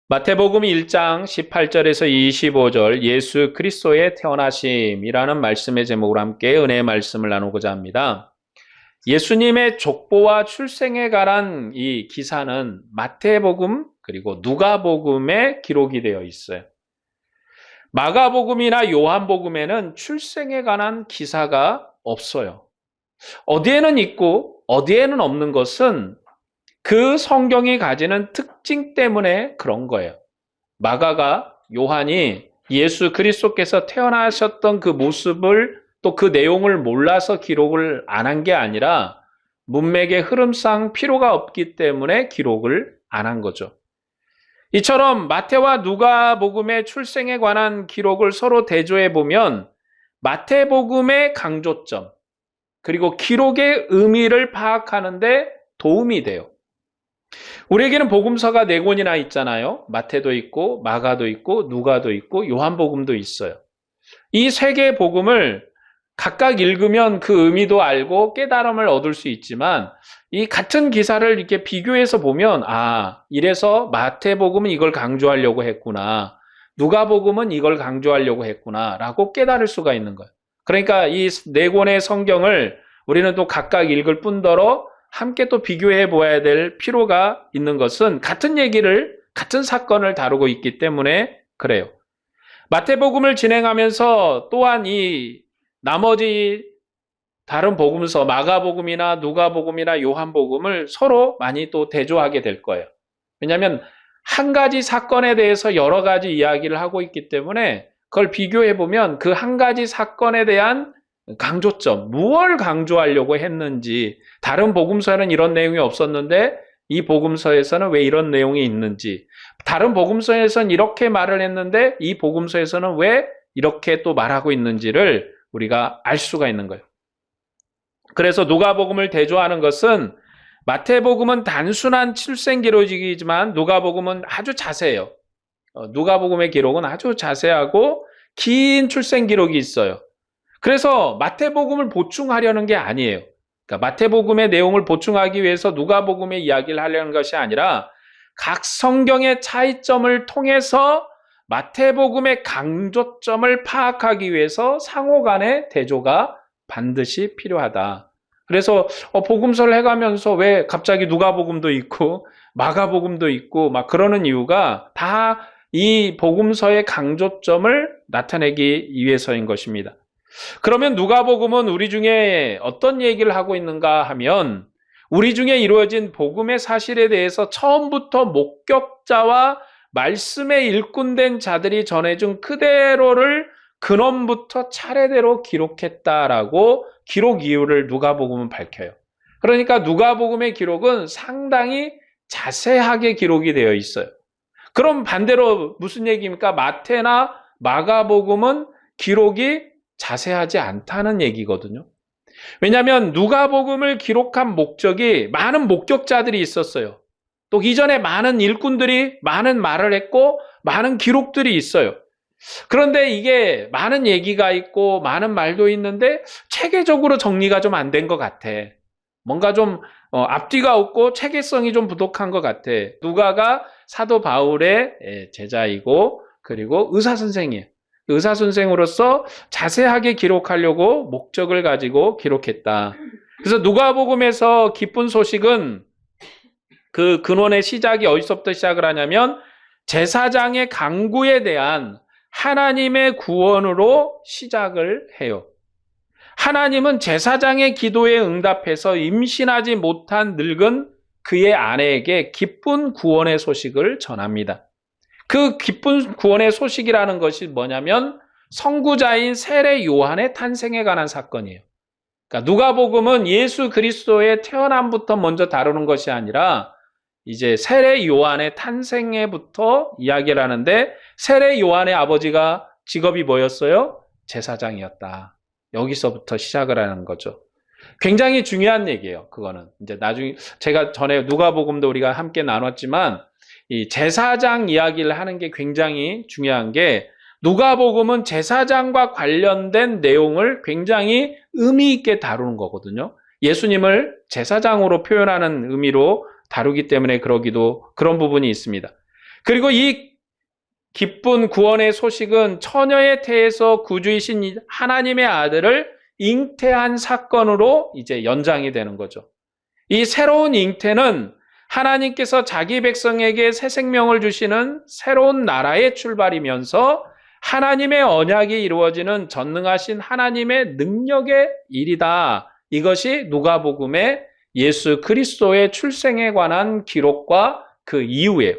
마태복음 1장 18절에서 25절 예수 그리스도의 태어나심이라는 말씀의 제목으로 함께 은혜의 말씀을 나누고자 합니다. 예수님의 족보와 출생에 관한 이 기사는 마태복음 그리고 누가복음에 기록이 되어 있어요. 마가복음이나 요한복음에는 출생에 관한 기사가 없어요. 어디에는 있고 어디에는 없는 것은 그 성경이 가지는 특징 때문에 그런 거예요. 마가가 요한이 예수 그리스도께서 태어나셨던 그 모습을 또 그 내용을 몰라서 기록을 안 한 게 아니라 문맥의 흐름상 필요가 없기 때문에 기록을 안 한 거죠. 이처럼 마태와 누가복음의 출생에 관한 기록을 서로 대조해 보면 마태복음의 강조점 그리고 기록의 의미를 파악하는 데 도움이 돼요. 우리에게는 복음서가 4권이나 있잖아요. 마태도 있고 마가도 있고 누가도 있고 요한복음도 있어요. 이 3개의 복음을 각각 읽으면 그 의미도 알고 깨달음을 얻을 수 있지만 이 같은 기사를 이렇게 비교해서 보면 이래서 마태복음은 이걸 강조하려고 했구나. 누가복음은 이걸 강조하려고 했구나 라고 깨달을 수가 있는 거예요. 그러니까 이 4권의 성경을 우리는 또 각각 읽을 뿐더러 함께 또 비교해 보아야 될 필요가 있는 것은 같은 얘기를, 같은 사건을 다루고 있기 때문에 그래요. 마태복음을 진행하면서 또한 이 나머지 다른 복음서, 마가복음이나 누가복음이나 요한복음을 서로 많이 또 대조하게 될 거예요. 왜냐하면 한 가지 사건에 대해서 여러 가지 이야기를 하고 있기 때문에 그걸 비교해 보면 그 한 가지 사건에 대한 강조점, 무엇을 강조하려고 했는지, 다른 복음서에는 이런 내용이 없었는데 이 복음서에서는 왜 이런 내용이 있는지, 다른 복음서에서는 이렇게 말을 했는데 이 복음서에서는 왜 이렇게 또 말하고 있는지를 우리가 알 수가 있는 거예요. 그래서 누가복음을 대조하는 것은 마태복음은 단순한 출생 기록이지만 누가복음은 아주 자세해요. 누가복음의 기록은 아주 자세하고 긴 출생 기록이 있어요. 그래서 마태복음을 보충하려는 게 아니에요. 그러니까 마태복음의 내용을 보충하기 위해서 누가복음의 이야기를 하려는 것이 아니라 각 성경의 차이점을 통해서 마태복음의 강조점을 파악하기 위해서 상호 간의 대조가 반드시 필요하다. 그래서 복음서를 해가면서 왜 갑자기 누가복음도 있고 마가복음도 있고 막 그러는 이유가 다 이 복음서의 강조점을 나타내기 위해서인 것입니다. 그러면 누가복음은 우리 중에 어떤 얘기를 하고 있는가 하면 우리 중에 이루어진 복음의 사실에 대해서 처음부터 목격자와 말씀에 일꾼된 자들이 전해준 그대로를 근원부터 차례대로 기록했다라고 기록 이유를 누가복음은 밝혀요. 그러니까 누가복음의 기록은 상당히 자세하게 기록이 되어 있어요. 그럼 반대로 무슨 얘기입니까? 마태나 마가복음은 기록이 자세하지 않다는 얘기거든요. 왜냐하면 누가복음을 기록한 목적이 많은 목격자들이 있었어요. 또 이전에 많은 일꾼들이 많은 말을 했고 많은 기록들이 있어요. 그런데 이게 많은 얘기가 있고 많은 말도 있는데 체계적으로 정리가 좀 안 된 것 같아. 뭔가 좀 앞뒤가 없고 체계성이 좀 부족한 것 같아. 누가가 사도 바울의 제자이고 그리고 의사 선생이에요. 의사 선생으로서 자세하게 기록하려고 목적을 가지고 기록했다. 그래서 누가복음에서 기쁜 소식은 그 근원의 시작이 어디서부터 시작을 하냐면 제사장의 간구에 대한 하나님의 구원으로 시작을 해요. 하나님은 제사장의 기도에 응답해서 임신하지 못한 늙은 그의 아내에게 기쁜 구원의 소식을 전합니다. 그 기쁜 구원의 소식이라는 것이 뭐냐면 선구자인 세례 요한의 탄생에 관한 사건이에요. 그러니까 누가복음은 예수 그리스도의 태어남부터 먼저 다루는 것이 아니라 이제 세례 요한의 탄생에부터 이야기를 하는데 세례 요한의 아버지가 직업이 뭐였어요? 제사장이었다. 여기서부터 시작을 하는 거죠. 굉장히 중요한 얘기예요. 그거는 이제 나중에 제가 전에 누가복음도 우리가 함께 나눴지만 이 제사장 이야기를 하는 게 굉장히 중요한 게 누가복음은 제사장과 관련된 내용을 굉장히 의미 있게 다루는 거거든요. 예수님을 제사장으로 표현하는 의미로 다루기 때문에 그런 부분이 있습니다. 그리고 이 기쁜 구원의 소식은 처녀의 태에서 구주이신 하나님의 아들을 잉태한 사건으로 이제 연장이 되는 거죠. 이 새로운 잉태는 하나님께서 자기 백성에게 새 생명을 주시는 새로운 나라의 출발이면서 하나님의 언약이 이루어지는 전능하신 하나님의 능력의 일이다. 이것이 누가복음의 예수 그리스도의 출생에 관한 기록과 그 이후예요.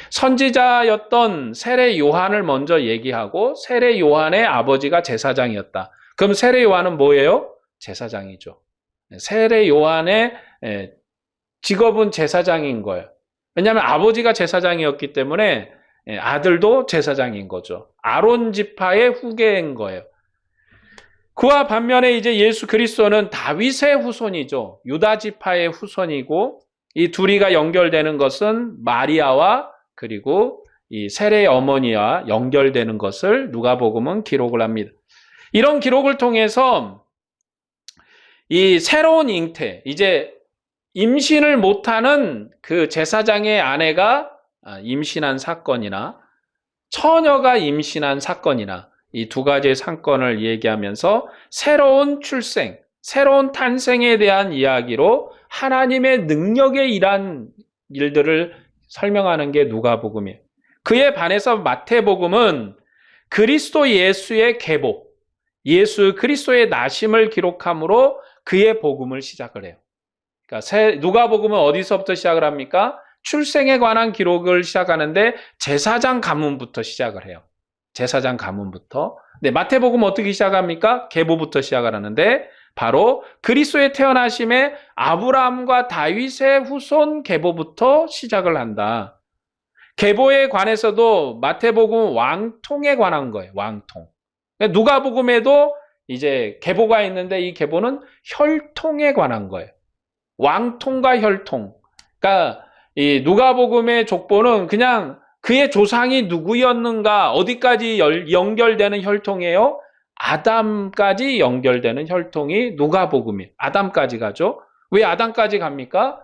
선지자였던 세례 요한을 먼저 얘기하고 세례 요한의 아버지가 제사장이었다. 그럼 세례 요한은 뭐예요? 제사장이죠. 세례 요한의 직업은 제사장인 거예요. 왜냐하면 아버지가 제사장이었기 때문에 아들도 제사장인 거죠. 아론 지파의 후계인 거예요. 그와 반면에 이제 예수 그리스도는 다윗의 후손이죠. 유다 지파의 후손이고 이 둘이가 연결되는 것은 마리아와 그리고 이 세례의 어머니와 연결되는 것을 누가복음은 기록을 합니다. 이런 기록을 통해서 이 새로운 잉태, 이제 임신을 못하는 그 제사장의 아내가 임신한 사건이나 처녀가 임신한 사건이나 이 두 가지의 사건을 얘기하면서 새로운 출생, 새로운 탄생에 대한 이야기로 하나님의 능력에 일한 일들을 설명하는 게 누가복음이에요. 그에 반해서 마태복음은 그리스도 예수의 계보, 예수 그리스도의 나심을 기록함으로 그의 복음을 시작을 해요. 그러니까 누가복음은 어디서부터 시작을 합니까? 출생에 관한 기록을 시작하는데 제사장 가문부터 시작을 해요. 제사장 가문부터. 네, 마태복음은 어떻게 시작합니까? 계보부터 시작을 하는데 바로 그리스도의 태어나심에 아브라함과 다윗의 후손 계보부터 시작을 한다. 계보에 관해서도 마태복음은 왕통에 관한 거예요. 왕통. 누가복음에도 이제 계보가 있는데 이 계보는 혈통에 관한 거예요. 왕통과 혈통. 그러니까 이 누가복음의 족보는 그냥 그의 조상이 누구였는가 어디까지 연결되는 혈통이에요? 아담까지 연결되는 혈통이 누가복음이에요. 아담까지 가죠. 왜 아담까지 갑니까?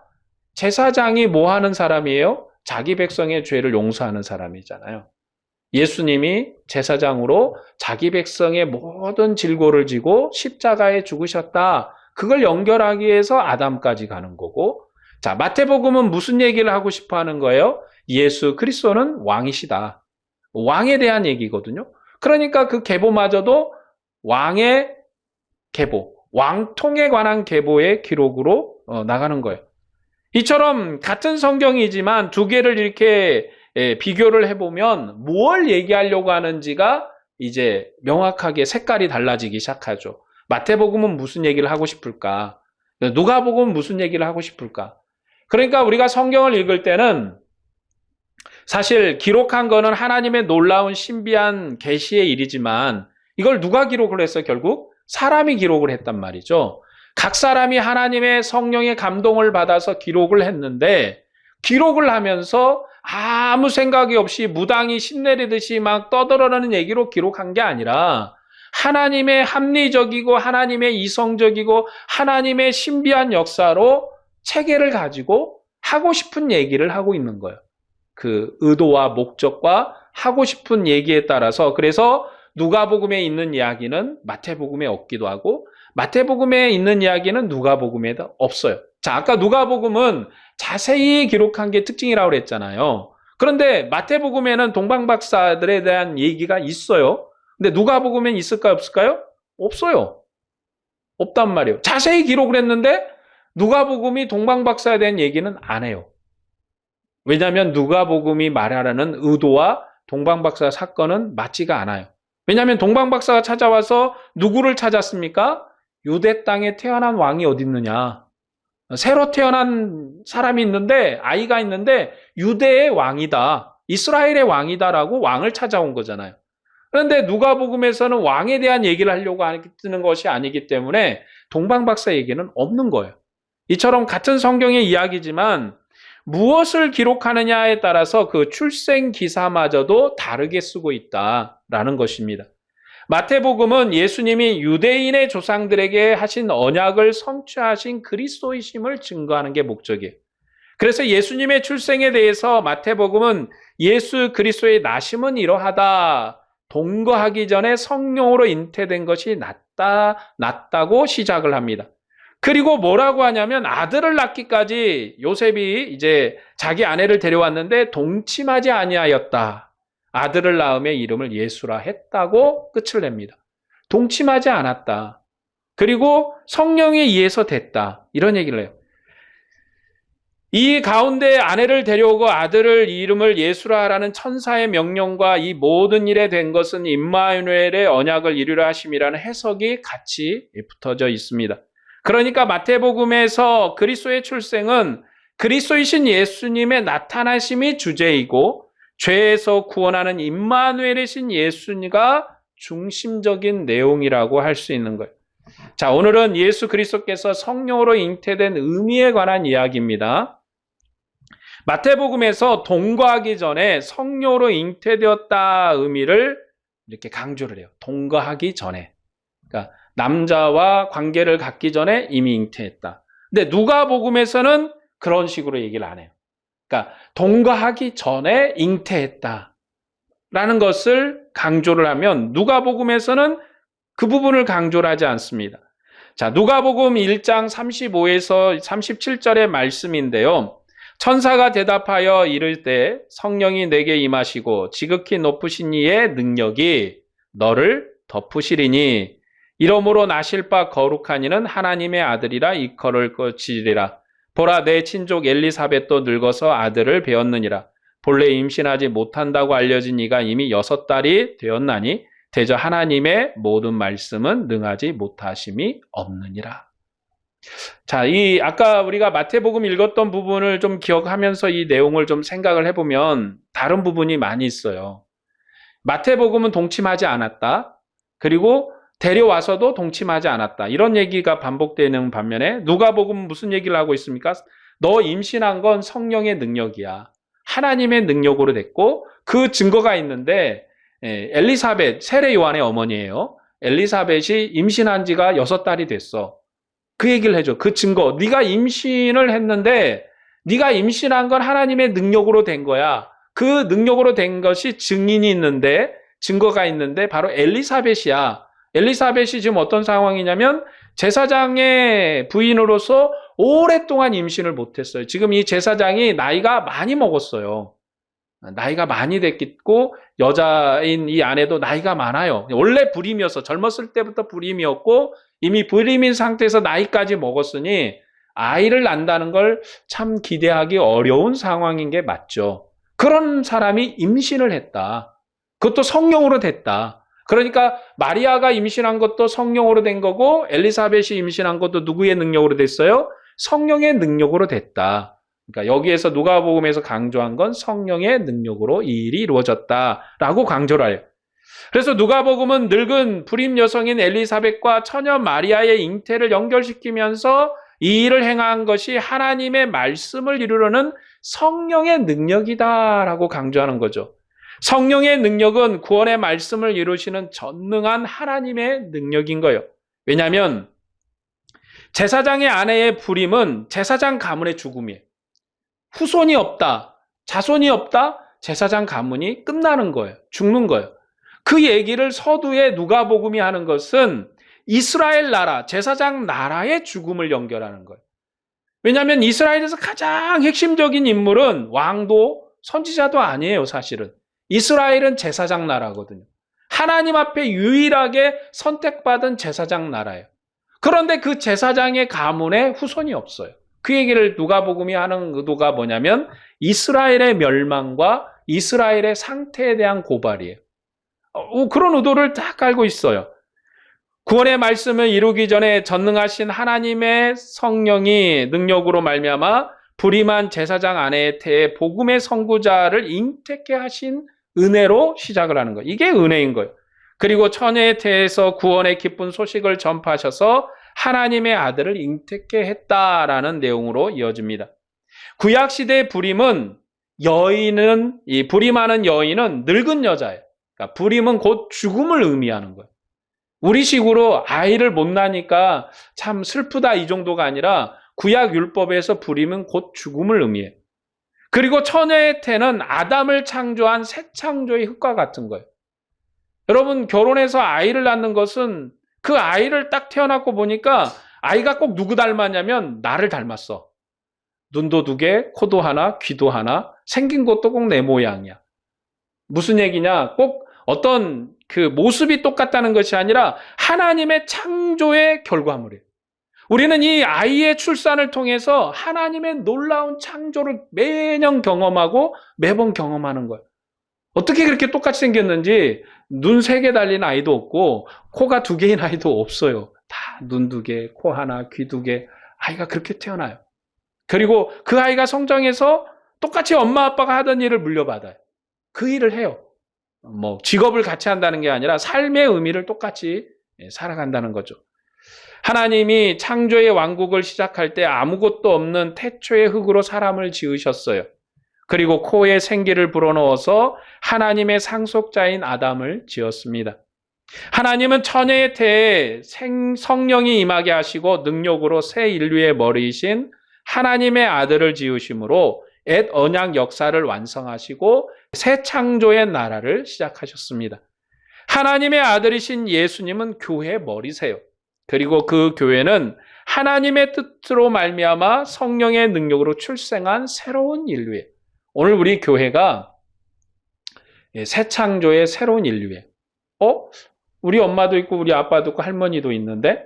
제사장이 뭐 하는 사람이에요? 자기 백성의 죄를 용서하는 사람이잖아요. 예수님이 제사장으로 자기 백성의 모든 질고를 지고 십자가에 죽으셨다. 그걸 연결하기 위해서 아담까지 가는 거고, 자, 마태복음은 무슨 얘기를 하고 싶어 하는 거예요? 예수 그리스도는 왕이시다. 왕에 대한 얘기거든요. 그러니까 그 계보마저도 왕의 계보, 왕통에 관한 계보의 기록으로 나가는 거예요. 이처럼 같은 성경이지만 두 개를 이렇게 비교를 해보면 뭘 얘기하려고 하는지가 이제 명확하게 색깔이 달라지기 시작하죠. 마태복음은 무슨 얘기를 하고 싶을까? 누가복음은 무슨 얘기를 하고 싶을까? 그러니까 우리가 성경을 읽을 때는 사실 기록한 거는 하나님의 놀라운 신비한 계시의 일이지만 이걸 누가 기록을 했어? 결국 사람이 기록을 했단 말이죠. 각 사람이 하나님의 성령의 감동을 받아서 기록을 했는데 기록을 하면서 아무 생각이 없이 무당이 신내리듯이 막 떠들어라는 얘기로 기록한 게 아니라 하나님의 합리적이고 하나님의 이성적이고 하나님의 신비한 역사로 체계를 가지고 하고 싶은 얘기를 하고 있는 거예요. 그 의도와 목적과 하고 싶은 얘기에 따라서 그래서 누가복음에 있는 이야기는 마태복음에 없기도 하고 마태복음에 있는 이야기는 누가복음에도 없어요. 자, 아까 누가복음은 자세히 기록한 게 특징이라고 그랬잖아요. 그런데 마태복음에는 동방박사들에 대한 얘기가 있어요. 근데 누가복음엔 있을까요? 없을까요? 없어요. 없단 말이에요. 자세히 기록을 했는데 누가복음이 동방박사에 대한 얘기는 안 해요. 왜냐하면 누가복음이 말하라는 의도와 동방박사 사건은 맞지가 않아요. 왜냐하면 동방박사가 찾아와서 누구를 찾았습니까? 유대 땅에 태어난 왕이 어디 있느냐. 새로 태어난 사람이 있는데 아이가 있는데 유대의 왕이다. 이스라엘의 왕이다라고 왕을 찾아온 거잖아요. 그런데 누가복음에서는 왕에 대한 얘기를 하려고 하는 것이 아니기 때문에 동방박사 얘기는 없는 거예요. 이처럼 같은 성경의 이야기지만 무엇을 기록하느냐에 따라서 그 출생 기사마저도 다르게 쓰고 있다라는 것입니다. 마태복음은 예수님이 유대인의 조상들에게 하신 언약을 성취하신 그리스도이심을 증거하는 게 목적이에요. 그래서 예수님의 출생에 대해서 마태복음은 예수 그리스도의 나심은 이러하다. 동거하기 전에 성령으로 잉태된 것이 낫다고 시작을 합니다. 그리고 뭐라고 하냐면 아들을 낳기까지 요셉이 이제 자기 아내를 데려왔는데 동침하지 아니하였다. 아들을 낳음에 이름을 예수라 했다고 끝을 냅니다. 동침하지 않았다. 그리고 성령에 의해서 됐다. 이런 얘기를 해요. 이 가운데 아내를 데려오고 아들을 이름을 예수라 하라는 천사의 명령과 이 모든 일에 된 것은 임마누엘의 언약을 이루려 하심이라는 해석이 같이 붙어져 있습니다. 그러니까 마태복음에서 그리스도의 출생은 그리스도이신 예수님의 나타나심이 주제이고 죄에서 구원하는 임마누엘이신 예수가 중심적인 내용이라고 할 수 있는 거예요. 자, 오늘은 예수 그리스도께서 성령으로 잉태된 의미에 관한 이야기입니다. 마태복음에서 동거하기 전에 성령으로 잉태되었다 의미를 이렇게 강조를 해요. 동거하기 전에. 그러니까 남자와 관계를 갖기 전에 이미 잉태했다. 근데 누가복음에서는 그런 식으로 얘기를 안 해요. 그러니까 동거하기 전에 잉태했다 라는 것을 강조를 하면 누가복음에서는 그 부분을 강조를 하지 않습니다. 자, 누가복음 1장 35에서 37절의 말씀인데요. 천사가 대답하여 이를 때 성령이 내게 임하시고 지극히 높으신 이의 능력이 너를 덮으시리니 이러므로 나실 바 거룩한 이는 하나님의 아들이라 일컬을 것이리라. 보라 내 친족 엘리사벳도 늙어서 아들을 배었느니라. 본래 임신하지 못한다고 알려진 이가 이미 6달이 되었나니 대저 하나님의 모든 말씀은 능하지 못하심이 없느니라. 자, 아까 우리가 마태복음 읽었던 부분을 좀 기억하면서 이 내용을 좀 생각을 해보면 다른 부분이 많이 있어요. 마태복음은 동침하지 않았다. 그리고 데려와서도 동침하지 않았다. 이런 얘기가 반복되는 반면에 누가복음은 무슨 얘기를 하고 있습니까? 너 임신한 건 성령의 능력이야. 하나님의 능력으로 됐고 그 증거가 있는데 엘리사벳, 세례 요한의 어머니예요. 엘리사벳이 임신한 지가 6달이 됐어. 그 얘기를 해줘. 그 증거. 네가 임신을 했는데 네가 임신한 건 하나님의 능력으로 된 거야. 그 능력으로 된 것이 증인이 있는데 증거가 있는데 바로 엘리사벳이야. 엘리사벳이 지금 어떤 상황이냐면 제사장의 부인으로서 오랫동안 임신을 못했어요. 지금 이 제사장이 나이가 많이 먹었어요. 나이가 많이 됐고 여자인 이 아내도 나이가 많아요. 원래 불임이었어. 젊었을 때부터 불임이었고 이미 불임인 상태에서 나이까지 먹었으니 아이를 낳는다는 걸 참 기대하기 어려운 상황인 게 맞죠. 그런 사람이 임신을 했다. 그것도 성령으로 됐다. 그러니까 마리아가 임신한 것도 성령으로 된 거고 엘리사벳이 임신한 것도 누구의 능력으로 됐어요? 성령의 능력으로 됐다. 그러니까 여기에서 누가복음에서 강조한 건 성령의 능력으로 이 일이 이루어졌다라고 강조를 해요. 그래서 누가복음은 늙은 불임 여성인 엘리사벳과 처녀 마리아의 잉태를 연결시키면서 이 일을 행한 것이 하나님의 말씀을 이루려는 성령의 능력이다라고 강조하는 거죠. 성령의 능력은 구원의 말씀을 이루시는 전능한 하나님의 능력인 거예요. 왜냐하면 제사장의 아내의 불임은 제사장 가문의 죽음이에요. 후손이 없다, 자손이 없다, 제사장 가문이 끝나는 거예요. 죽는 거예요. 그 얘기를 서두에 누가복음이 하는 것은 이스라엘 나라, 제사장 나라의 죽음을 연결하는 거예요. 왜냐하면 이스라엘에서 가장 핵심적인 인물은 왕도 선지자도 아니에요, 사실은. 이스라엘은 제사장 나라거든요. 하나님 앞에 유일하게 선택받은 제사장 나라예요. 그런데 그 제사장의 가문에 후손이 없어요. 그 얘기를 누가복음이 하는 의도가 뭐냐면 이스라엘의 멸망과 이스라엘의 상태에 대한 고발이에요. 그런 의도를 딱 알고 있어요. 구원의 말씀을 이루기 전에 전능하신 하나님의 성령이 능력으로 말미암아 불임한 제사장 아내의 태에 복음의 선구자를 잉태케 하신 은혜로 시작을 하는 거예요. 이게 은혜인 거예요. 그리고 처녀의 태에서 구원의 기쁜 소식을 전파하셔서 하나님의 아들을 잉태케 했다라는 내용으로 이어집니다. 구약시대의 불임은 이 불임하는 여인은 늙은 여자예요. 그러니까 불임은 곧 죽음을 의미하는 거예요. 우리식으로 아이를 못 낳으니까 참 슬프다 이 정도가 아니라 구약 율법에서 불임은 곧 죽음을 의미해요. 그리고 처녀의 태는 아담을 창조한 새 창조의 흙과 같은 거예요. 여러분, 결혼해서 아이를 낳는 것은 그 아이를 딱 태어났고 보니까 아이가 꼭 누구 닮았냐면 나를 닮았어. 눈도 2개, 코도 하나, 귀도 하나, 생긴 것도 꼭 내 모양이야. 무슨 얘기냐? 꼭 어떤 그 모습이 똑같다는 것이 아니라 하나님의 창조의 결과물이에요. 우리는 이 아이의 출산을 통해서 하나님의 놀라운 창조를 매년 경험하고 매번 경험하는 거예요. 어떻게 그렇게 똑같이 생겼는지 눈 3개 달린 아이도 없고 코가 2개인 아이도 없어요. 다 눈 2개, 코 하나, 귀 2개, 아이가 그렇게 태어나요. 그리고 그 아이가 성장해서 똑같이 엄마 아빠가 하던 일을 물려받아요. 그 일을 해요. 직업을 같이 한다는 게 아니라 삶의 의미를 똑같이 살아간다는 거죠. 하나님이 창조의 왕국을 시작할 때 아무것도 없는 태초의 흙으로 사람을 지으셨어요. 그리고 코에 생기를 불어넣어서 하나님의 상속자인 아담을 지었습니다. 하나님은 처녀의 태에 성령이 임하게 하시고 능력으로 새 인류의 머리이신 하나님의 아들을 지으심으로 옛 언약 역사를 완성하시고 새 창조의 나라를 시작하셨습니다. 하나님의 아들이신 예수님은 교회의 머리세요. 그리고 그 교회는 하나님의 뜻으로 말미암아 성령의 능력으로 출생한 새로운 인류예요. 오늘 우리 교회가 새 창조의 새로운 인류예요. 우리 엄마도 있고 우리 아빠도 있고 할머니도 있는데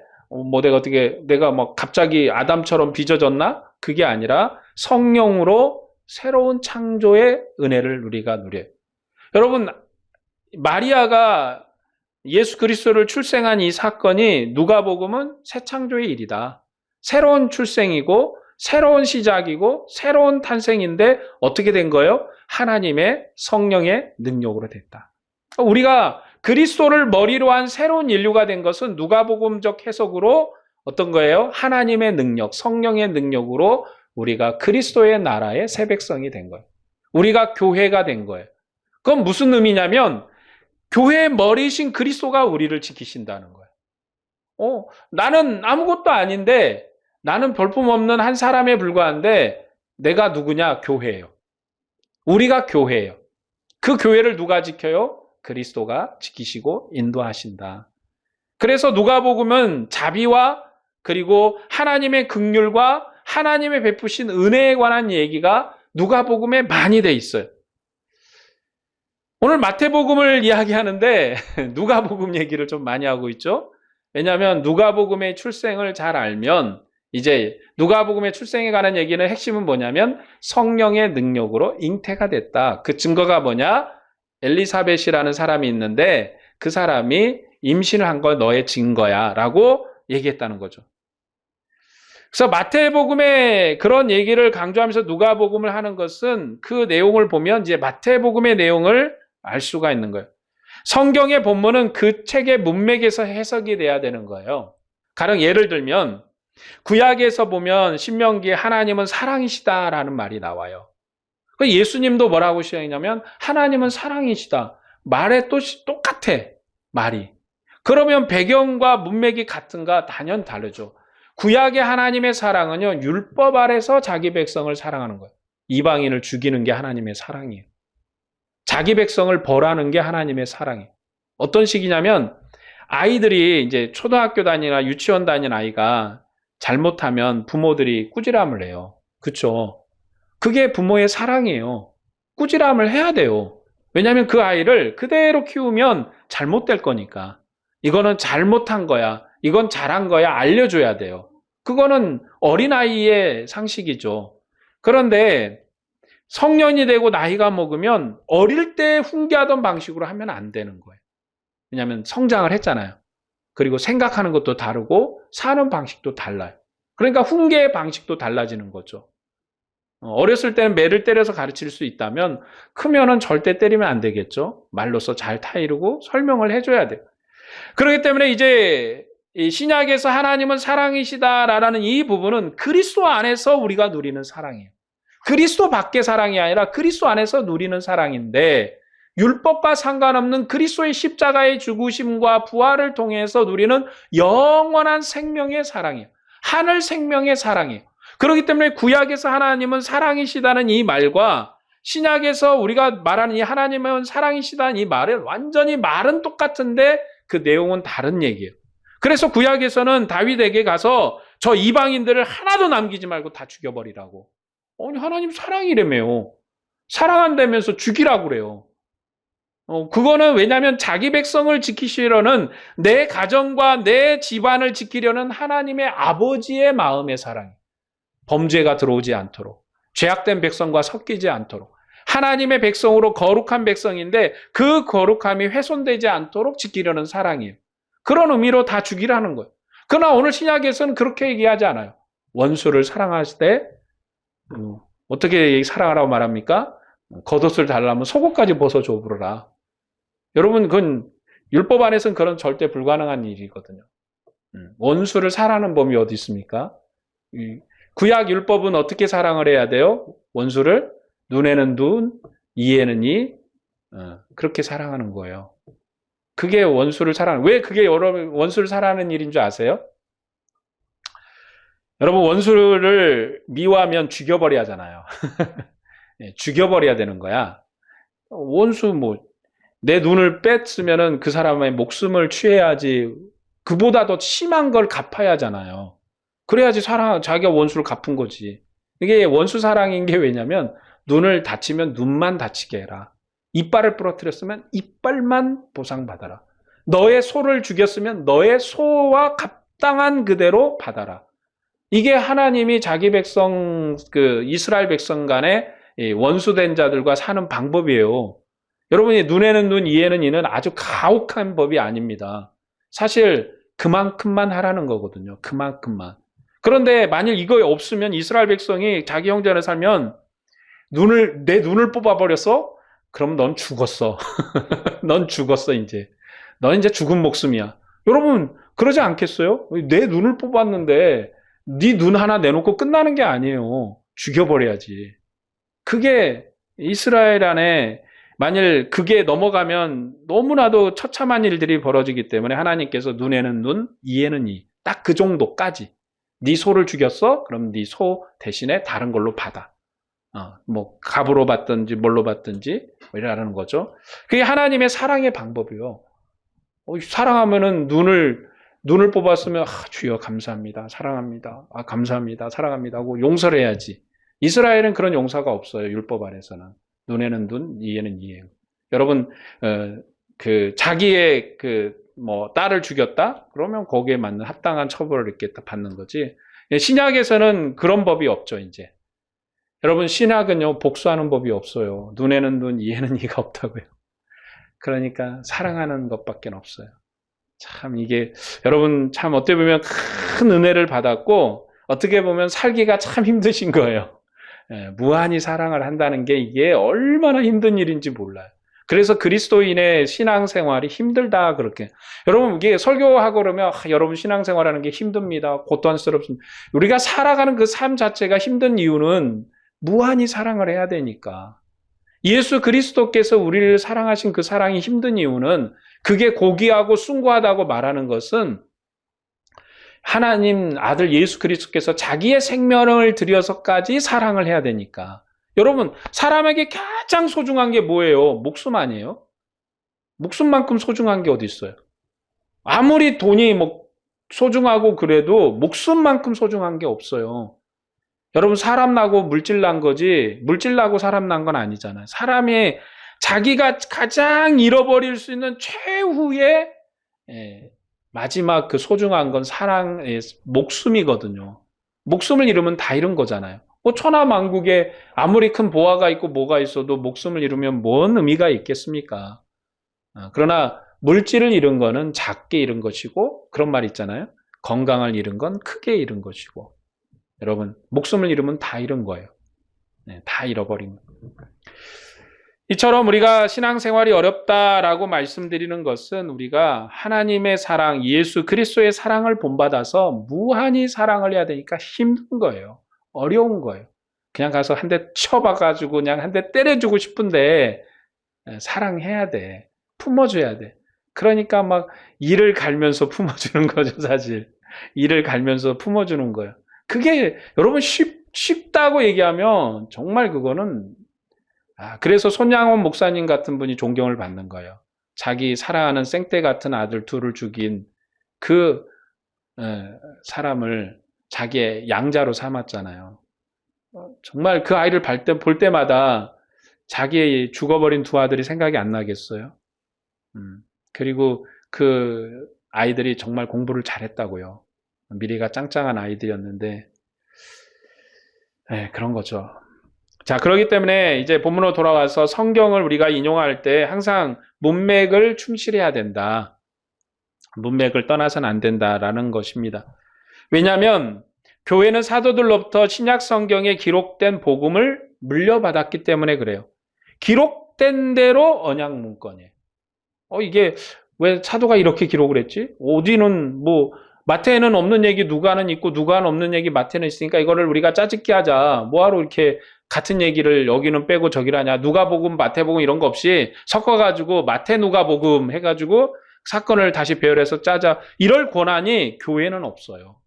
내가 갑자기 아담처럼 빚어졌나? 그게 아니라 성령으로 새로운 창조의 은혜를 우리가 누려요. 여러분, 마리아가 예수 그리스도를 출생한 이 사건이 누가복음은 새 창조의 일이다. 새로운 출생이고 새로운 시작이고 새로운 탄생인데 어떻게 된 거예요? 하나님의 성령의 능력으로 됐다. 우리가 그리스도를 머리로 한 새로운 인류가 된 것은 누가복음적 해석으로 어떤 거예요? 하나님의 능력, 성령의 능력으로 우리가 그리스도의 나라의 새 백성이 된 거예요. 우리가 교회가 된 거예요. 그건 무슨 의미냐면 교회의 머리이신 그리스도가 우리를 지키신다는 거예요. 나는 아무것도 아닌데 나는 볼품없는 한 사람에 불과한데 내가 누구냐? 교회예요. 우리가 교회예요. 그 교회를 누가 지켜요? 그리스도가 지키시고 인도하신다. 그래서 누가복음은 자비와 그리고 하나님의 긍휼과 하나님의 베푸신 은혜에 관한 얘기가 누가복음에 많이 돼 있어요. 오늘 마태복음을 이야기하는데 누가복음 얘기를 좀 많이 하고 있죠. 왜냐하면 누가복음의 출생을 잘 알면 이제 누가복음의 출생에 관한 얘기는 핵심은 뭐냐면 성령의 능력으로 잉태가 됐다. 그 증거가 뭐냐? 엘리사벳이라는 사람이 있는데 그 사람이 임신을 한 거 너의 증거야 라고 얘기했다는 거죠. 그래서 마태복음의 그런 얘기를 강조하면서 누가복음을 하는 것은 그 내용을 보면 이제 마태복음의 내용을 알 수가 있는 거예요. 성경의 본문은 그 책의 문맥에서 해석이 돼야 되는 거예요. 가령 예를 들면 구약에서 보면 신명기에 하나님은 사랑이시다라는 말이 나와요. 예수님도 뭐라고 시작했냐면 하나님은 사랑이시다. 말에 또 똑같아. 말이. 그러면 배경과 문맥이 같은가? 당연히 다르죠. 구약의 하나님의 사랑은요, 율법 아래서 자기 백성을 사랑하는 거예요. 이방인을 죽이는 게 하나님의 사랑이에요. 자기 백성을 벌하는 게 하나님의 사랑이에요. 어떤 식이냐면 아이들이 이제 초등학교 다니나 유치원 다니는 아이가 잘못하면 부모들이 꾸지람을 해요. 그렇죠? 그게 부모의 사랑이에요. 꾸지람을 해야 돼요. 왜냐하면 그 아이를 그대로 키우면 잘못될 거니까. 이거는 잘못한 거야. 이건 잘한 거야. 알려줘야 돼요. 그거는 어린아이의 상식이죠. 그런데 성년이 되고 나이가 먹으면 어릴 때 훈계하던 방식으로 하면 안 되는 거예요. 왜냐하면 성장을 했잖아요. 그리고 생각하는 것도 다르고 사는 방식도 달라요. 그러니까 훈계의 방식도 달라지는 거죠. 어렸을 때는 매를 때려서 가르칠 수 있다면 크면은 절대 때리면 안 되겠죠. 말로써 잘 타이르고 설명을 해줘야 돼요. 그렇기 때문에 이제 이 신약에서 하나님은 사랑이시다라는 이 부분은 그리스도 안에서 우리가 누리는 사랑이에요. 그리스도 밖의 사랑이 아니라 그리스도 안에서 누리는 사랑인데 율법과 상관없는 그리스도의 십자가의 죽으심과 부활을 통해서 누리는 영원한 생명의 사랑이에요. 하늘 생명의 사랑이에요. 그렇기 때문에 구약에서 하나님은 사랑이시다는 이 말과 신약에서 우리가 말하는 이 하나님은 사랑이시다는 이 말은 완전히 말은 똑같은데 그 내용은 다른 얘기예요. 그래서 구약에서는 다윗에게 가서 저 이방인들을 하나도 남기지 말고 다 죽여버리라고. 아니, 하나님 사랑이라며요. 사랑한다면서 죽이라고 그래요. 그거는 왜냐하면 자기 백성을 지키시려는 내 가정과 내 집안을 지키려는 하나님의 아버지의 마음의 사랑. 범죄가 들어오지 않도록, 죄악된 백성과 섞이지 않도록, 하나님의 백성으로 거룩한 백성인데 그 거룩함이 훼손되지 않도록 지키려는 사랑이에요. 그런 의미로 다 죽이라는 거예요. 그러나 오늘 신약에서는 그렇게 얘기하지 않아요. 원수를 사랑하실 때 어떻게 사랑하라고 말합니까? 겉옷을 달라면 속옷까지 벗어줘 부르라. 여러분, 그건 율법 안에서는 그런 절대 불가능한 일이거든요. 원수를 사랑하는 법이 어디 있습니까? 구약 율법은 어떻게 사랑을 해야 돼요? 원수를 눈에는 눈, 이에는 이, 그렇게 사랑하는 거예요. 그게 원수를 사랑하는, 왜 그게 여러분 원수를 사랑하는 일인 줄 아세요? 여러분, 원수를 미워하면 죽여버려야 하잖아요. 죽여버려야 되는 거야. 원수 내 눈을 뺐으면은 그 사람의 목숨을 취해야지, 그보다 더 심한 걸 갚아야 하잖아요. 그래야지 자기가 원수를 갚은 거지. 이게 원수 사랑인 게 왜냐면 눈을 다치면 눈만 다치게 해라. 이빨을 부러뜨렸으면 이빨만 보상받아라. 너의 소를 죽였으면 너의 소와 합당한 그대로 받아라. 이게 하나님이 자기 백성, 이스라엘 백성 간에 원수된 자들과 사는 방법이에요. 여러분이 눈에는 눈, 이에는 이는 아주 가혹한 법이 아닙니다. 사실 그만큼만 하라는 거거든요. 그만큼만. 그런데 만일 이거 없으면 이스라엘 백성이 자기 형제를 살면 내 눈을 뽑아버렸어? 그럼 넌 죽었어. 넌 죽었어, 이제. 넌 이제 죽은 목숨이야. 여러분, 그러지 않겠어요? 내 눈을 뽑았는데 네 눈 하나 내놓고 끝나는 게 아니에요. 죽여버려야지. 그게 이스라엘 안에 만일 그게 넘어가면 너무나도 처참한 일들이 벌어지기 때문에 하나님께서 눈에는 눈, 이에는 이. 딱 그 정도까지. 네 소를 죽였어? 그럼 네 소 대신에 다른 걸로 받아. 갑으로 받든지 뭘로 받든지 이라는 거죠. 그게 하나님의 사랑의 방법이요. 사랑하면은 눈을 뽑았으면 주여 감사합니다. 사랑합니다. 감사합니다. 사랑합니다 하고 용서를 해야지. 이스라엘은 그런 용서가 없어요. 율법 안에서는. 눈에는 눈, 이에는 이예요. 여러분, 자기의 딸을 죽였다? 그러면 거기에 맞는 합당한 처벌을 이렇게 받는 거지. 신약에서는 그런 법이 없죠, 이제. 여러분, 신약은요, 복수하는 법이 없어요. 눈에는 눈, 이에는 이가 없다고요. 그러니까 사랑하는 것밖에 없어요. 참 이게, 여러분 참 어떻게 보면 큰 은혜를 받았고, 어떻게 보면 살기가 참 힘드신 거예요. 무한히 사랑을 한다는 게 이게 얼마나 힘든 일인지 몰라요. 그래서 그리스도인의 신앙생활이 힘들다 그렇게. 여러분 이게 설교하고 그러면 여러분 신앙생활하는 게 힘듭니다. 고통스럽습니다. 우리가 살아가는 그 삶 자체가 힘든 이유는 무한히 사랑을 해야 되니까. 예수 그리스도께서 우리를 사랑하신 그 사랑이 힘든 이유는 그게 고귀하고 숭고하다고 말하는 것은 하나님 아들 예수 그리스도께서 자기의 생명을 들여서까지 사랑을 해야 되니까. 여러분, 사람에게 가장 소중한 게 뭐예요? 목숨 아니에요? 목숨만큼 소중한 게 어디 있어요? 아무리 돈이 소중하고 그래도 목숨만큼 소중한 게 없어요. 여러분, 사람 나고 물질 난 거지 물질 나고 사람 난 건 아니잖아요. 사람이 자기가 가장 잃어버릴 수 있는 최후의 마지막 그 소중한 건 사랑의 목숨이거든요. 목숨을 잃으면 다 잃은 거잖아요. 천하만국에 아무리 큰 보화가 있고 뭐가 있어도 목숨을 잃으면 뭔 의미가 있겠습니까? 그러나 물질을 잃은 거는 작게 잃은 것이고, 그런 말 있잖아요. 건강을 잃은 건 크게 잃은 것이고. 여러분, 목숨을 잃으면 다 잃은 거예요. 다 잃어버린 거예요. 이처럼 우리가 신앙생활이 어렵다라고 말씀드리는 것은 우리가 하나님의 사랑, 예수 그리스도의 사랑을 본받아서 무한히 사랑을 해야 되니까 힘든 거예요. 어려운 거예요. 그냥 가서 한 대 쳐봐가지고 그냥 한 대 때려주고 싶은데 사랑해야 돼. 품어줘야 돼. 그러니까 막 이를 갈면서 품어주는 거죠, 사실. 이를 갈면서 품어주는 거예요. 그게 여러분 쉽다고 얘기하면 정말 그거는 그래서 손양원 목사님 같은 분이 존경을 받는 거예요. 자기 사랑하는 생떼 같은 아들 둘을 죽인 그 사람을 자기의 양자로 삼았잖아요. 정말 그 아이를 볼 때마다 자기의 죽어버린 두 아들이 생각이 안 나겠어요? 그리고 그 아이들이 정말 공부를 잘했다고요. 미래가 짱짱한 아이들이었는데, 그런 거죠. 자, 그렇기 때문에 이제 본문으로 돌아와서 성경을 우리가 인용할 때 항상 문맥을 충실해야 된다. 문맥을 떠나서는 안 된다라는 것입니다. 왜냐하면 교회는 사도들로부터 신약 성경에 기록된 복음을 물려받았기 때문에 그래요. 기록된 대로 언약 문건이에요. 이게 왜 사도가 이렇게 기록을 했지? 어디는 마태에는 없는 얘기 누가는 있고 누가는 없는 얘기 마태는 있으니까 이거를 우리가 짜집기 하자. 뭐하러 이렇게 같은 얘기를 여기는 빼고 저기를 하냐. 누가복음, 마태복음 이런 거 없이 섞어가지고 마태 누가복음 해가지고 사건을 다시 배열해서 짜자. 이럴 권한이 교회는 없어요.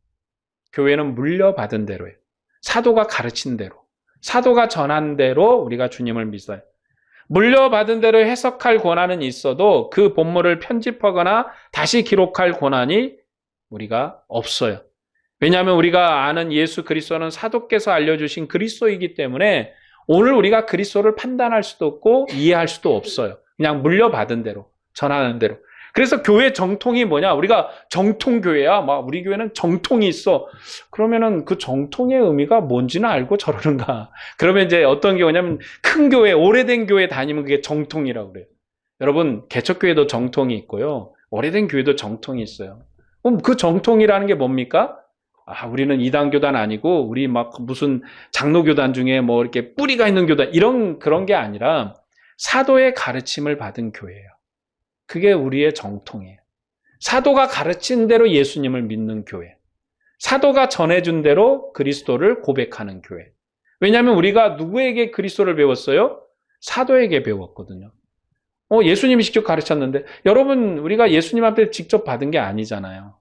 교회는 물려받은 대로예요. 사도가 가르친 대로. 사도가 전한 대로 우리가 주님을 믿어요. 물려받은 대로 해석할 권한은 있어도 그 본문을 편집하거나 다시 기록할 권한이 우리가 없어요. 왜냐하면 우리가 아는 예수 그리스도는 사도께서 알려주신 그리스도이기 때문에 오늘 우리가 그리스도를 판단할 수도 없고 이해할 수도 없어요. 그냥 물려받은 대로, 전하는 대로. 그래서 교회 정통이 뭐냐? 우리가 정통교회야. 우리 교회는 정통이 있어. 그러면은 그 정통의 의미가 뭔지는 알고 저러는가? 그러면 이제 어떤 경우냐면 큰 교회, 오래된 교회 다니면 그게 정통이라고 그래요. 여러분, 개척교회도 정통이 있고요. 오래된 교회도 정통이 있어요. 그럼 그 정통이라는 게 뭡니까? 우리는 이단교단 아니고 우리 무슨 장로교단 중에 이렇게 뿌리가 있는 교단 그런 게 아니라 사도의 가르침을 받은 교회예요. 그게 우리의 정통이에요. 사도가 가르친 대로 예수님을 믿는 교회. 사도가 전해준 대로 그리스도를 고백하는 교회. 왜냐하면 우리가 누구에게 그리스도를 배웠어요? 사도에게 배웠거든요. 예수님이 직접 가르쳤는데 여러분 우리가 예수님한테 직접 받은 게 아니잖아요.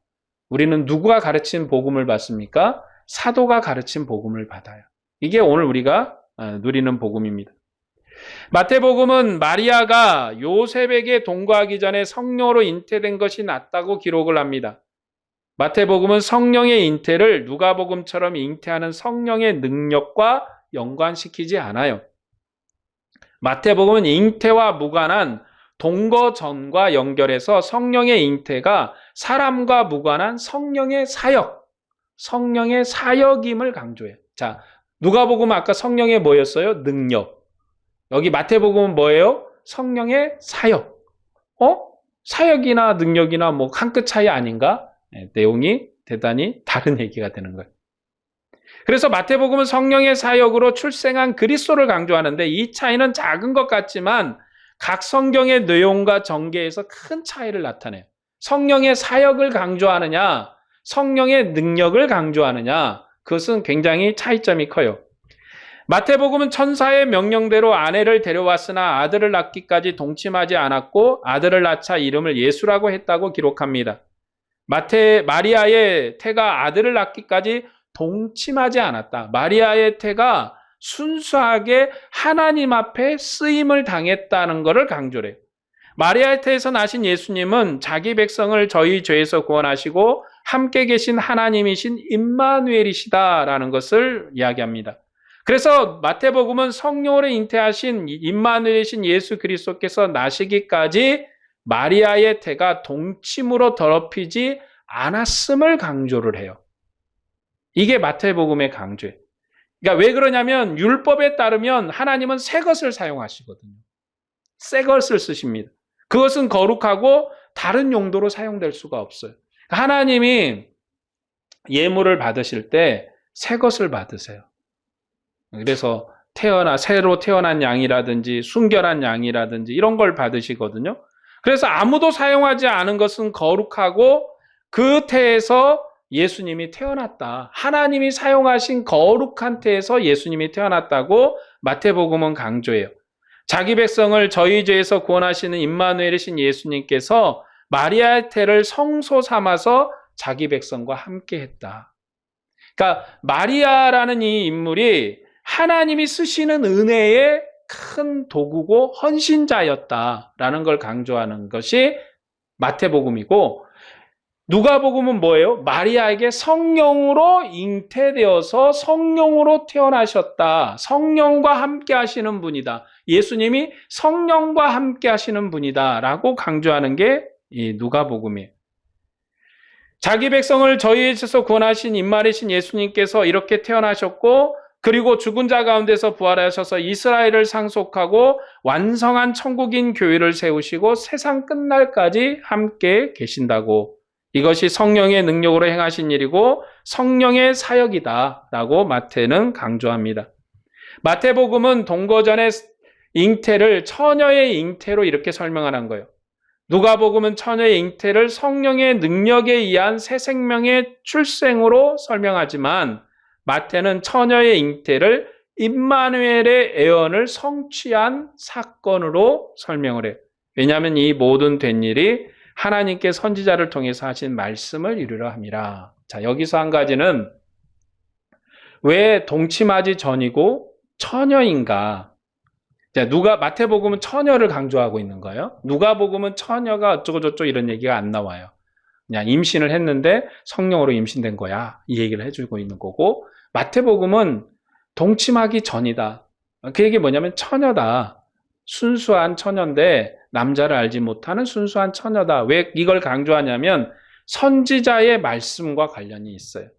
우리는 누구가 가르친 복음을 받습니까? 사도가 가르친 복음을 받아요. 이게 오늘 우리가 누리는 복음입니다. 마태복음은 마리아가 요셉에게 동거하기 전에 성령으로 잉태된 것이 낫다고 기록을 합니다. 마태복음은 성령의 잉태를 누가복음처럼 잉태하는 성령의 능력과 연관시키지 않아요. 마태복음은 잉태와 무관한 동거 전과 연결해서 성령의 잉태가 사람과 무관한 성령의 사역임을 강조해요. 자, 누가복음은 아까 성령의 뭐였어요? 능력. 여기 마태복음은 뭐예요? 성령의 사역. 사역이나 능력이나 한 끗 차이 아닌가? 내용이 대단히 다른 얘기가 되는 거예요. 그래서 마태복음은 성령의 사역으로 출생한 그리스도를 강조하는데 이 차이는 작은 것 같지만 각 성경의 내용과 전개에서 큰 차이를 나타내요. 성령의 사역을 강조하느냐, 성령의 능력을 강조하느냐, 그것은 굉장히 차이점이 커요. 마태복음은 천사의 명령대로 아내를 데려왔으나 아들을 낳기까지 동침하지 않았고 아들을 낳자 이름을 예수라고 했다고 기록합니다. 마리아의 태가 아들을 낳기까지 동침하지 않았다. 마리아의 태가 순수하게 하나님 앞에 쓰임을 당했다는 것을 강조를 해요. 마리아의 태에서 나신 예수님은 자기 백성을 저희 죄에서 구원하시고 함께 계신 하나님이신 임마누엘이시다라는 것을 이야기합니다. 그래서 마태복음은 성령으로 잉태하신 임마누엘이신 예수 그리스도께서 나시기까지 마리아의 태가 동침으로 더럽히지 않았음을 강조를 해요. 이게 마태복음의 강조예요. 그러니까 왜 그러냐면 율법에 따르면 하나님은 새 것을 사용하시거든요. 새 것을 쓰십니다. 그것은 거룩하고 다른 용도로 사용될 수가 없어요. 하나님이 예물을 받으실 때 새 것을 받으세요. 그래서 새로 태어난 양이라든지 순결한 양이라든지 이런 걸 받으시거든요. 그래서 아무도 사용하지 않은 것은 거룩하고 그 태에서 예수님이 태어났다. 하나님이 사용하신 거룩한 태에서 예수님이 태어났다고 마태복음은 강조해요. 자기 백성을 저희 죄에서 구원하시는 임마누엘이신 예수님께서 마리아의 태를 성소 삼아서 자기 백성과 함께 했다. 그러니까 마리아라는 이 인물이 하나님이 쓰시는 은혜의 큰 도구고 헌신자였다라는 걸 강조하는 것이 마태복음이고, 누가복음은 뭐예요? 마리아에게 성령으로 잉태되어서 성령으로 태어나셨다. 성령과 함께 하시는 분이다. 예수님이 성령과 함께 하시는 분이다 라고 강조하는 게 이 누가복음이에요. 자기 백성을 저희에서 구원하신 임마리신 예수님께서 이렇게 태어나셨고, 그리고 죽은 자 가운데서 부활하셔서 이스라엘을 상속하고 완성한 천국인 교회를 세우시고 세상 끝날까지 함께 계신다고, 이것이 성령의 능력으로 행하신 일이고 성령의 사역이다라고 마태는 강조합니다. 마태복음은 동거전의 잉태를 처녀의 잉태로 이렇게 설명하는 거예요. 누가복음은 처녀의 잉태를 성령의 능력에 의한 새 생명의 출생으로 설명하지만, 마태는 처녀의 잉태를 임마누엘의 애언을 성취한 사건으로 설명을 해요. 왜냐하면 이 모든 된 일이 하나님께 선지자를 통해서 하신 말씀을 이루려 함이라. 자, 여기서 한 가지는 왜 동치마지 전이고 처녀인가? 자, 마태복음은 처녀를 강조하고 있는 거예요. 누가복음은 처녀가 어쩌고저쩌고 이런 얘기가 안 나와요. 그냥 임신을 했는데 성령으로 임신된 거야, 이 얘기를 해주고 있는 거고, 마태복음은 동침하기 전이다. 그 얘기 뭐냐면 처녀다. 순수한 처녀인데 남자를 알지 못하는 순수한 처녀다. 왜 이걸 강조하냐면 선지자의 말씀과 관련이 있어요.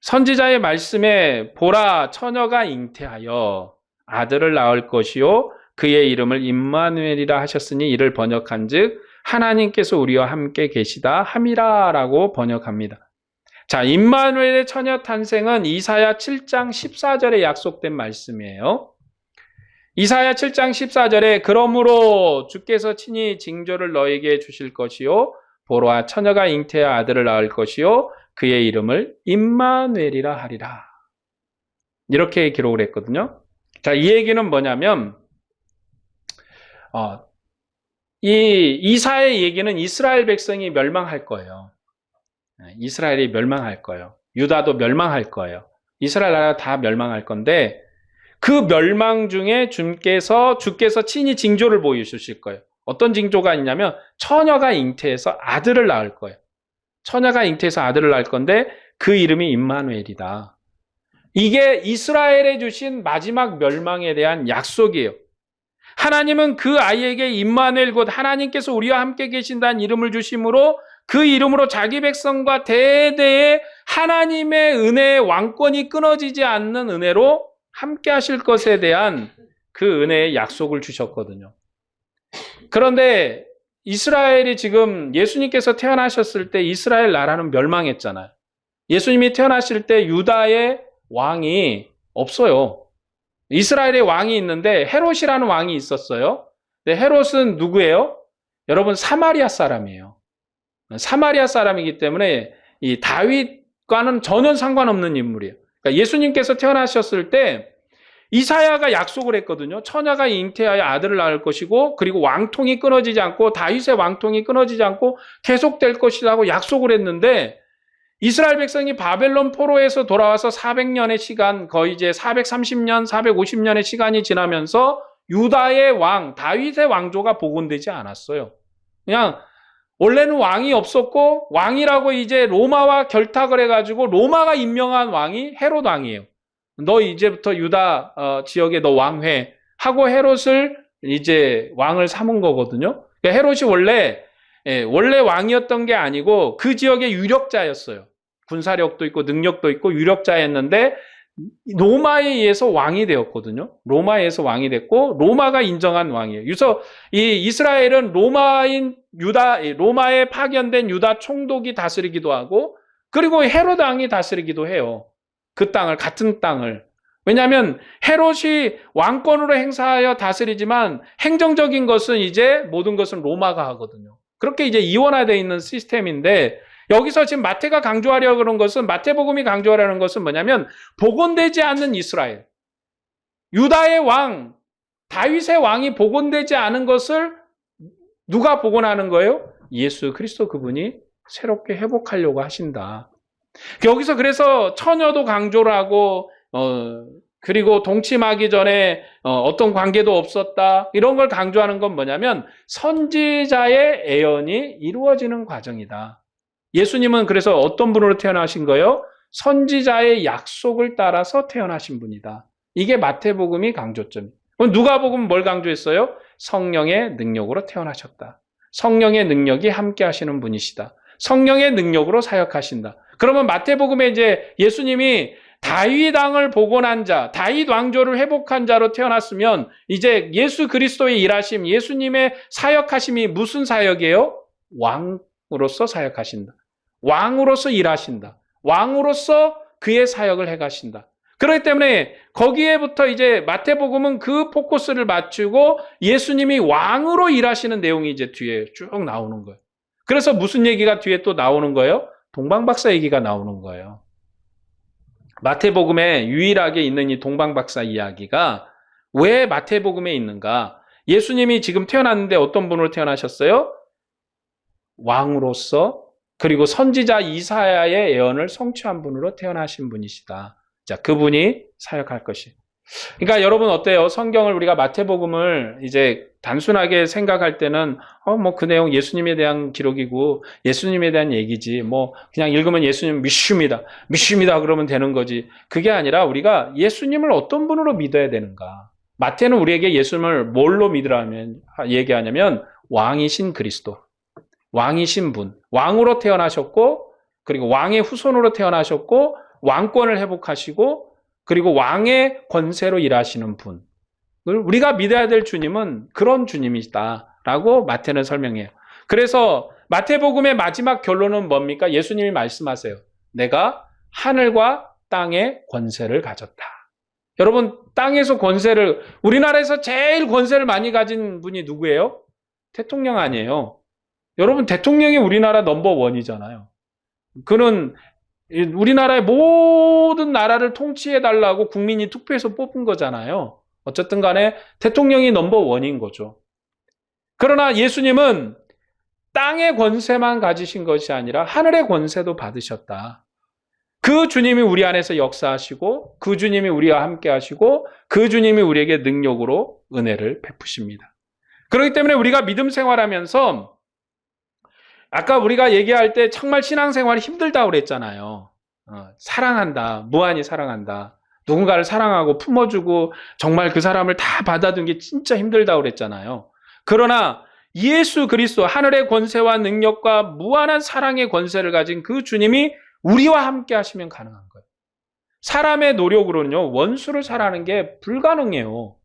선지자의 말씀에 보라, 처녀가 잉태하여 아들을 낳을 것이요 그의 이름을 임마누엘이라 하셨으니 이를 번역한즉 하나님께서 우리와 함께 계시다 함이라 라고 번역합니다. 자, 임마누엘의 처녀 탄생은 이사야 7장 14절에 약속된 말씀이에요. 이사야 7장 14절에 그러므로 주께서 친히 징조를 너에게 주실 것이요 보라, 처녀가 잉태하여 아들을 낳을 것이요 그의 이름을 임마누엘이라 하리라. 이렇게 기록을 했거든요. 자, 이 얘기는 뭐냐면 이 이사야의 얘기는 이스라엘 백성이 멸망할 거예요. 이스라엘이 멸망할 거예요. 유다도 멸망할 거예요. 이스라엘 나라 다 멸망할 건데, 그 멸망 중에 주께서 친히 징조를 보여주실 거예요. 어떤 징조가 있냐면 처녀가 잉태해서 아들을 낳을 거예요. 처녀가 잉태해서 아들을 낳을 건데 그 이름이 임마누엘이다. 이게 이스라엘에 주신 마지막 멸망에 대한 약속이에요. 하나님은 그 아이에게 임마누엘 곧 하나님께서 우리와 함께 계신다는 이름을 주심으로 그 이름으로 자기 백성과 대대의 하나님의 은혜의 왕권이 끊어지지 않는 은혜로 함께 하실 것에 대한 그 은혜의 약속을 주셨거든요. 그런데 이스라엘이 지금 예수님께서 태어나셨을 때 이스라엘 나라는 멸망했잖아요. 예수님이 태어나실 때 유다의 왕이 없어요. 이스라엘의 왕이 있는데 헤롯이라는 왕이 있었어요. 근데 헤롯은 누구예요? 여러분, 사마리아 사람이에요. 사마리아 사람이기 때문에 이 다윗과는 전혀 상관없는 인물이에요. 그러니까 예수님께서 태어나셨을 때 이사야가 약속을 했거든요. 처녀가 잉태하여 아들을 낳을 것이고 그리고 왕통이 끊어지지 않고 다윗의 왕통이 끊어지지 않고 계속될 것이라고 약속을 했는데, 이스라엘 백성이 바벨론 포로에서 돌아와서 400년의 시간, 거의 이제 430년, 450년의 시간이 지나면서 유다의 왕, 다윗의 왕조가 복원되지 않았어요. 그냥 원래는 왕이 없었고 왕이라고 이제 로마와 결탁을 해가지고 로마가 임명한 왕이 헤롯 왕이에요. 너 이제부터 유다 지역에 너 왕회 하고 헤롯을 이제 왕을 삼은 거거든요. 그러니까 헤롯이 원래 왕이었던 게 아니고 그 지역의 유력자였어요. 군사력도 있고 능력도 있고 유력자였는데 로마에 의해서 왕이 되었거든요. 로마에 의해서 왕이 됐고 로마가 인정한 왕이에요. 그래서 이 이스라엘은 로마에 파견된 유다 총독이 다스리기도 하고 그리고 헤롯 왕이 다스리기도 해요. 그 땅을, 같은 땅을. 왜냐하면 헤롯이 왕권으로 행사하여 다스리지만 행정적인 것은 이제 모든 것은 로마가 하거든요. 그렇게 이제 이원화되어 있는 시스템인데, 여기서 지금 마태가 강조하려고 그런 것은, 마태복음이 강조하려는 것은 뭐냐면 복원되지 않는 이스라엘, 유다의 왕, 다윗의 왕이 복원되지 않은 것을 누가 복원하는 거예요? 예수 그리스도 그분이 새롭게 회복하려고 하신다. 여기서 그래서 처녀도 강조를 하고 그리고 동침하기 전에 어떤 관계도 없었다. 이런 걸 강조하는 건 뭐냐면 선지자의 예언이 이루어지는 과정이다. 예수님은 그래서 어떤 분으로 태어나신 거예요? 선지자의 약속을 따라서 태어나신 분이다. 이게 마태복음이 강조점이에요. 누가복음은 뭘 강조했어요? 성령의 능력으로 태어나셨다. 성령의 능력이 함께 하시는 분이시다. 성령의 능력으로 사역하신다. 그러면 마태복음에 이제 예수님이 다윗 왕을 복원한 자, 다윗 왕조를 회복한 자로 태어났으면 이제 예수 그리스도의 일하심, 예수님의 사역하심이 무슨 사역이에요? 왕으로서 사역하신다. 왕으로서 일하신다. 왕으로서 그의 사역을 해가신다. 그렇기 때문에 거기에부터 이제 마태복음은 그 포커스를 맞추고 예수님이 왕으로 일하시는 내용이 이제 뒤에 쭉 나오는 거예요. 그래서 무슨 얘기가 뒤에 또 나오는 거예요? 동방박사 얘기가 나오는 거예요. 마태복음에 유일하게 있는 이 동방박사 이야기가 왜 마태복음에 있는가? 예수님이 지금 태어났는데 어떤 분으로 태어나셨어요? 왕으로서 그리고 선지자 이사야의 예언을 성취한 분으로 태어나신 분이시다. 자, 그분이 사역할 것이. 그러니까 여러분 어때요? 성경을 우리가 마태복음을 이제 단순하게 생각할 때는 뭐 그 내용 예수님에 대한 기록이고 예수님에 대한 얘기지. 뭐 그냥 읽으면 예수님 믿습니다 그러면 되는 거지. 그게 아니라 우리가 예수님을 어떤 분으로 믿어야 되는가? 마태는 우리에게 예수님을 뭘로 믿으라면 얘기하냐면 왕이신 그리스도. 왕이신 분. 왕으로 태어나셨고 그리고 왕의 후손으로 태어나셨고 왕권을 회복하시고 그리고 왕의 권세로 일하시는 분. 우리가 믿어야 될 주님은 그런 주님이다라고 마태는 설명해요. 그래서 마태복음의 마지막 결론은 뭡니까? 예수님이 말씀하세요. 내가 하늘과 땅의 권세를 가졌다. 여러분 땅에서 권세를 우리나라에서 제일 권세를 많이 가진 분이 누구예요? 대통령 아니에요. 여러분 대통령이 우리나라 넘버원이잖아요. 그는 우리나라의 모든 나라를 통치해달라고 국민이 투표해서 뽑은 거잖아요. 어쨌든 간에 대통령이 넘버원인 거죠. 그러나 예수님은 땅의 권세만 가지신 것이 아니라 하늘의 권세도 받으셨다. 그 주님이 우리 안에서 역사하시고 그 주님이 우리와 함께 하시고 그 주님이 우리에게 능력으로 은혜를 베푸십니다. 그렇기 때문에 우리가 믿음 생활하면서 아까 우리가 얘기할 때 정말 신앙생활이 힘들다고 그랬잖아요. 사랑한다. 무한히 사랑한다. 누군가를 사랑하고 품어주고 정말 그 사람을 다 받아두는 게 진짜 힘들다고 그랬잖아요. 그러나 예수 그리스도 하늘의 권세와 능력과 무한한 사랑의 권세를 가진 그 주님이 우리와 함께 하시면 가능한 거예요. 사람의 노력으로는요. 원수를 사랑하는 게 불가능해요.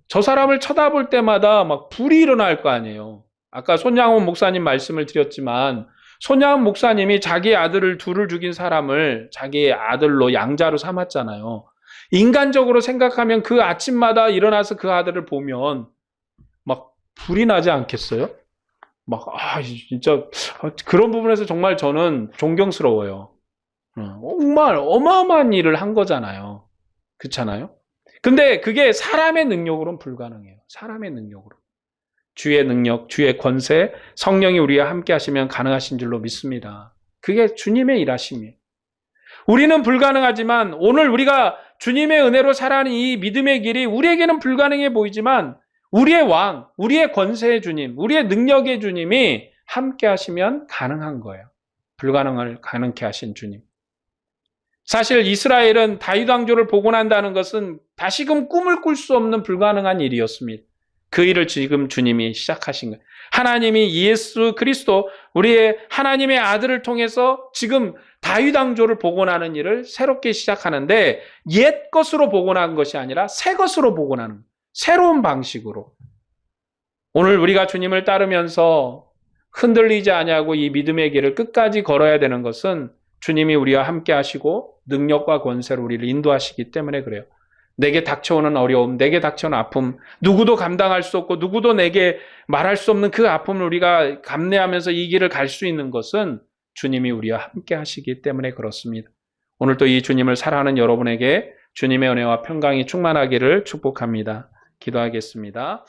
저 사람을 쳐다볼 때마다 막 불이 일어날 거 아니에요. 아까 손양원 목사님 말씀을 드렸지만 손양원 목사님이 자기 아들을 둘을 죽인 사람을 자기의 아들로 양자로 삼았잖아요. 인간적으로 생각하면 그 아침마다 일어나서 그 아들을 보면 막 불이 나지 않겠어요? 막 진짜 그런 부분에서 정말 저는 존경스러워요. 정말 어마어마한 일을 한 거잖아요. 그렇잖아요? 근데 그게 사람의 능력으로는 불가능해요. 사람의 능력으로. 주의 능력, 주의 권세, 성령이 우리와 함께 하시면 가능하신 줄로 믿습니다. 그게 주님의 일하심이에요. 우리는 불가능하지만 오늘 우리가 주님의 은혜로 살아가는 이 믿음의 길이 우리에게는 불가능해 보이지만 우리의 왕, 우리의 권세의 주님, 우리의 능력의 주님이 함께 하시면 가능한 거예요. 불가능을 가능케 하신 주님. 사실 이스라엘은 다윗 왕조를 복원한다는 것은 다시금 꿈을 꿀 수 없는 불가능한 일이었습니다. 그 일을 지금 주님이 시작하신 거예요. 하나님이 예수 그리스도 우리의 하나님의 아들을 통해서 지금 다윗 왕조를 복원하는 일을 새롭게 시작하는데 옛 것으로 복원한 것이 아니라 새 것으로 복원하는 새로운 방식으로. 오늘 우리가 주님을 따르면서 흔들리지 아니하고 이 믿음의 길을 끝까지 걸어야 되는 것은 주님이 우리와 함께 하시고 능력과 권세로 우리를 인도하시기 때문에 그래요. 내게 닥쳐오는 어려움, 내게 닥쳐오는 아픔, 누구도 감당할 수 없고 누구도 내게 말할 수 없는 그 아픔을 우리가 감내하면서 이 길을 갈 수 있는 것은 주님이 우리와 함께 하시기 때문에 그렇습니다. 오늘도 이 주님을 사랑하는 여러분에게 주님의 은혜와 평강이 충만하기를 축복합니다. 기도하겠습니다.